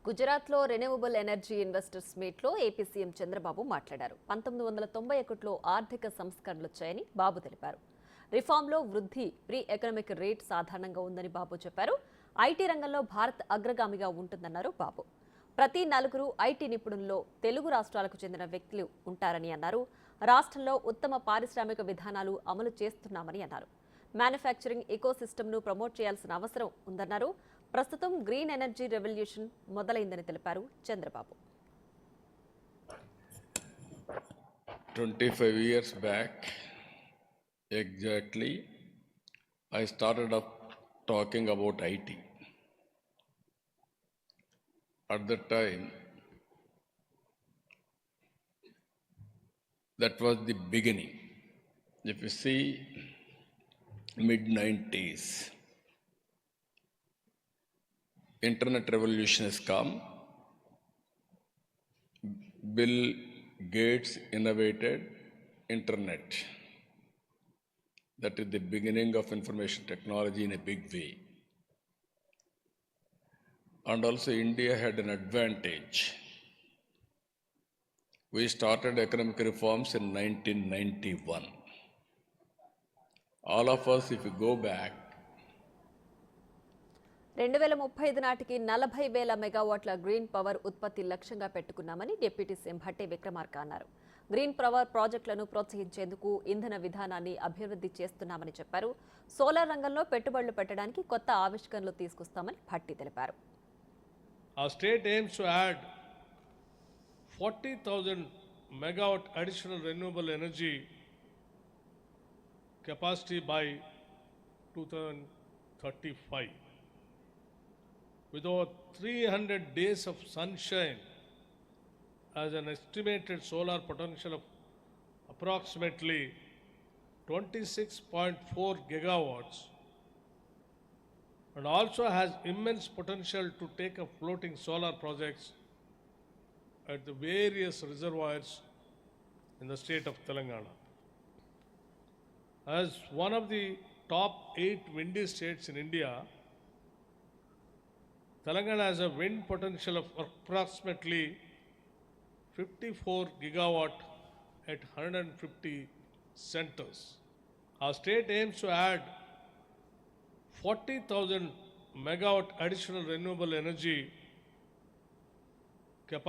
గుజరాత్లో renewable energy investors మీట్లో AP CM Chandrababu మాట్లాడారు. 1991లో ఆర్థిక సంస్కరణలు వచ్చాయని బాబు తెలిపారు. రిఫార్మ్లో వృద్ధి ప్రీ ఎకనామిక్ రేట్ సాధారణంగా ఉందని బాబు చెప్పారు. ఐటీ రంగంలో భారత్ అగ్రగామిగా ఉంటుందన్నారు బాబు. ప్రతి నలుగురు ఐటీ నిపుణుల్లో తెలుగు రాష్ట్రాలకు చెందిన వ్యక్తులు ఉంటారని అన్నారు. రాష్ట్రంలో ఉత్తమ పారిశ్రామిక విధానాలు అమలు చేస్తున్నామని అన్నారు. మ్యానుఫ్యాక్చరింగ్ ఎకోసిస్టమ్ను ప్రమోట్ చేయాల్సిన అవసరం ఉందన్నారు. ప్రస్తుతం గ్రీన్ ఎనర్జీ రెవల్యూషన్ మొదలైందని తెలిపారు Chandrababu. 25 years back, exactly, I started up talking about IT. At that time, that was the beginning. If you see, mid-90s, internet revolution has come. Bill Gates innovated internet. That is the beginning of information technology in a big way. And also India had an advantage. We started economic reforms in 1991. All of us, if you go back, 2035 నాటికి 40,000 మెగావాట్ల green power ఉత్పత్తి లక్ష్యంగా పెట్టుకున్నామని deputy CM Bhatti Vikramarka అన్నారు. Green power ప్రాజెక్టులను ప్రోత్సహించేందుకు ఇంధన విధానాన్ని అభివృద్ధి చేస్తున్నామని చెప్పారు. సోలార్ రంగంలో పెట్టుబడులు పెట్టడానికి కొత్త ఆవిష్కరణలు తీసుకొస్తామని భట్టి తెలిపారు. Our state aims to add 40,000 megawatt additional renewable energy capacity by 2035. With over 300 days of sunshine as an estimated solar potential of approximately 26.4 gigawatts, and also has immense potential to take up floating solar projects at the various reservoirs in the state of Telangana. As one of the top 8 windy states in India, Telangana has a wind potential of approximately 54 gigawatt at 150 centers. Our state aims to add 40,000 megawatt additional renewable energy capacity